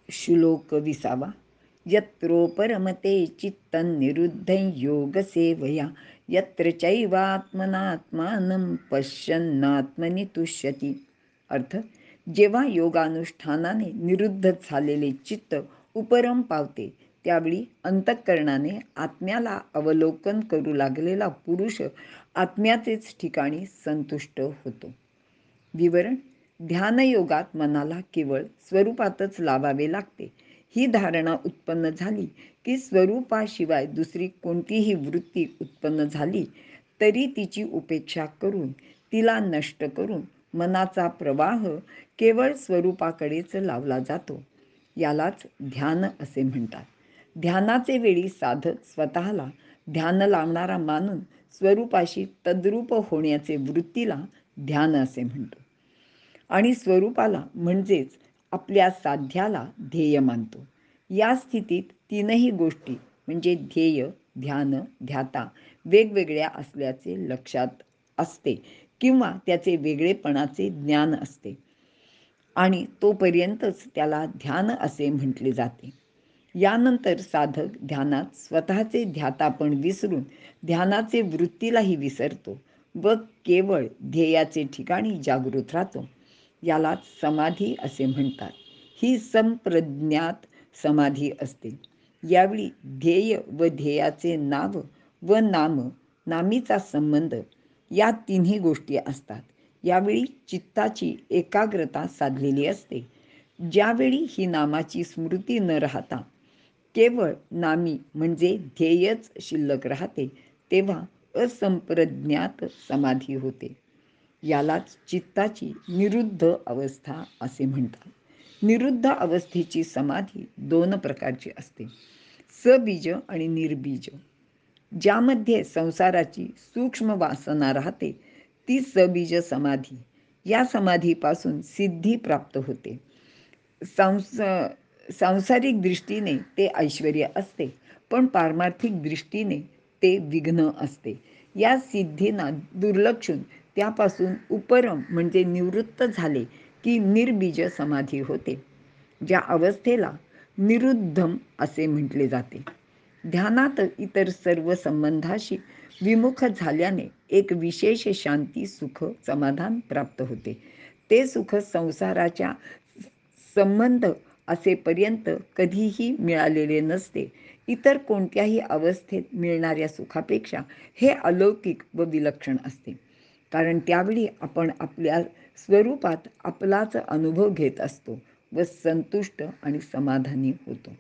श्लोक 20. यत्रोपरमते चित्तं निरुद्धं योगसेवया यत्र चैवात्मनात्मानं पश्यन्नात्मनि तुष्यति. अर्थ, जेव्हा योगानुष्ठानाने निरुद्ध झालेले चित्त उपरम पावते त्यावेळी अंतःकरणाने आत्म्याला अवलोकन करू लागलेला पुरुष आत्म्याचेच ठिकाणी संतुष्ट होतो. विवरण: ध्यानयोगात मनाला केवळ स्वरूपातच लावावे लागते. ही धारणा उत्पन्न झाली की स्वरूपाशिवाय दुसरी कोणतीही वृत्ती उत्पन्न झाली तरी तिची उपेक्षा करून तिला नष्ट करून मनाचा प्रवाह केवळ स्वरूपाकडेच लावला जातो. यालाच ध्यान असे म्हणतात. ध्यानाचे वेळी साधक स्वतःला ध्यान लावणारा मानून स्वरूपाशी तद्रूप होण्याचे वृत्तीला ध्यान असे म्हणतो आणि स्वरूपाला म्हणजेच आपल्या साध्याला ध्येय मानतो. या स्थितीत तीनही गोष्टी म्हणजे ध्येय, ध्यान, ध्याता वेगवेगळ्या असल्याचे लक्षात असते किंवा त्याचे वेगळेपणाचे ज्ञान असते आणि तोपर्यंतच त्याला ध्यान असे म्हटले जाते. यानंतर साधक ध्यानात स्वतःचे ध्यातापण विसरून ध्यानाचे वृत्तीलाही विसरतो व केवळ ध्येयाचे ठिकाणी जागृत राहतो. याला समाधी असे म्हणतात. ही संप्रज्ञात समाधी असते. यावेळी ध्येय व ध्येयाचे नाव व नामीचा संबंध या तिन्ही गोष्टी असतात. यावेळी चित्ताची एकाग्रता साधलेली असते. ज्यावेळी ही नामाची स्मृती न राहता केवळ नामी म्हणजे ध्येयच शिल्लक राहते तेव्हा असंप्रज्ञात समाधी होते. यालाच चित्ताची निरुद्ध अवस्था असे म्हणतात. निरुद्ध अवस्थेची समाधी दोन प्रकारची असते, सबीज आणि निर्बीज. ज्यामध्ये संसाराची सूक्ष्म वासना राहते ती सबीज समाधी. या समाधीपासून सिद्धी प्राप्त होते. सांसारिक दृष्टीने ते ऐश्वर्य असते, पण पारमार्थिक दृष्टीने ते विघ्न असते. या सिद्धींना दुर्लक्षून त्यापासून उपरम म्हणजे निवृत्त झाले की निर्बीज समाधी होते, ज्या अवस्थेला निरुद्धम असे म्हटले जाते. ध्यानात इतर सर्व संबंधाशी विमुख झाल्याने एक विशेष शांती, सुख, समाधान प्राप्त होते. ते सुख संसाराच्या संबंध असेपर्यंत कधीही मिळालेले नसते. इतर कोणत्याही अवस्थेत मिळणाऱ्या सुखापेक्षा हे अलौकिक व विलक्षण असते, कारण त्यावेळी आपण आपल्या स्वरूपात आपलाच अनुभव घेत असतो व संतुष्ट आणि समाधानी होतो.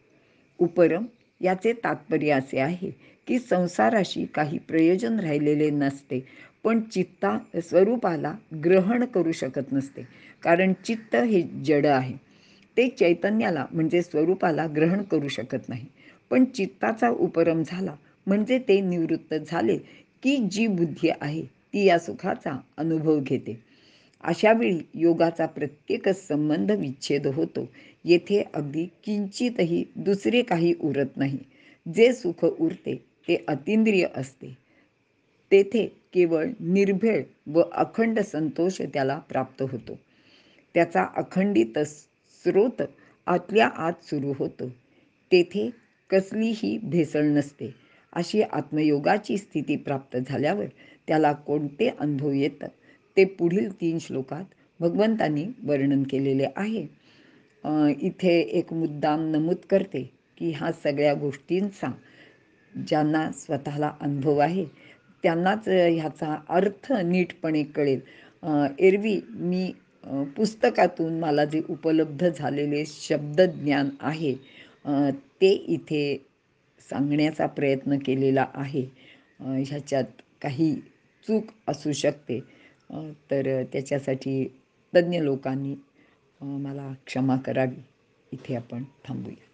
उपरम याचे तात्पर्य असे आहे की संसाराशी काही प्रयोजन राहिलेले नसते, पण चित्ता स्वरूपाला ग्रहण करू शकत नसते, कारण चित्त हे जड आहे. ते चैतन्याला म्हणजे स्वरूपाला ग्रहण करू शकत नाही. पण चित्ताचा उपरम झाला म्हणजे ते निवृत्त झाले की जी बुद्धी आहे ती या सुखाचा अनुभव घेते. अशावेळी योगाचा प्रत्येकच संबंध विच्छेद होतो. येथे अगदी किंचितही दुसरे काही उरत नाही. जे सुख उरते ते अतींद्रिय असते. तेथे केवळ निर्भेळ व अखंड संतोष त्याला प्राप्त होतो. त्याचा अखंडित स्रोत आतल्या आत सुरू होतो. तेथे कसलीही भेसळ नसते. अशी आत्मयोगाची स्थिती प्राप्त झाल्यावर त्याला कोणते अनुभव येतं ते पुढील 3 श्लोकात भगवंतांनी वर्णन केलेले आहे. इथे एक मुद्दाम नमूद करते की ह्या सगळ्या गोष्टींचा ज्यांना स्वतःला अनुभव आहे त्यांनाच ह्याचा अर्थ नीटपणे कळेल. एरवी मी पुस्तकातून मला जे उपलब्ध झालेले शब्दज्ञान आहे ते इथे सांगण्याचा प्रयत्न केलेला आहे. ह्याच्यात काही चूक असू शकते, तर त्याच्यासाठी तज्ज्ञ लोकांनी मला क्षमा करावी. इथे आपण थांबूया.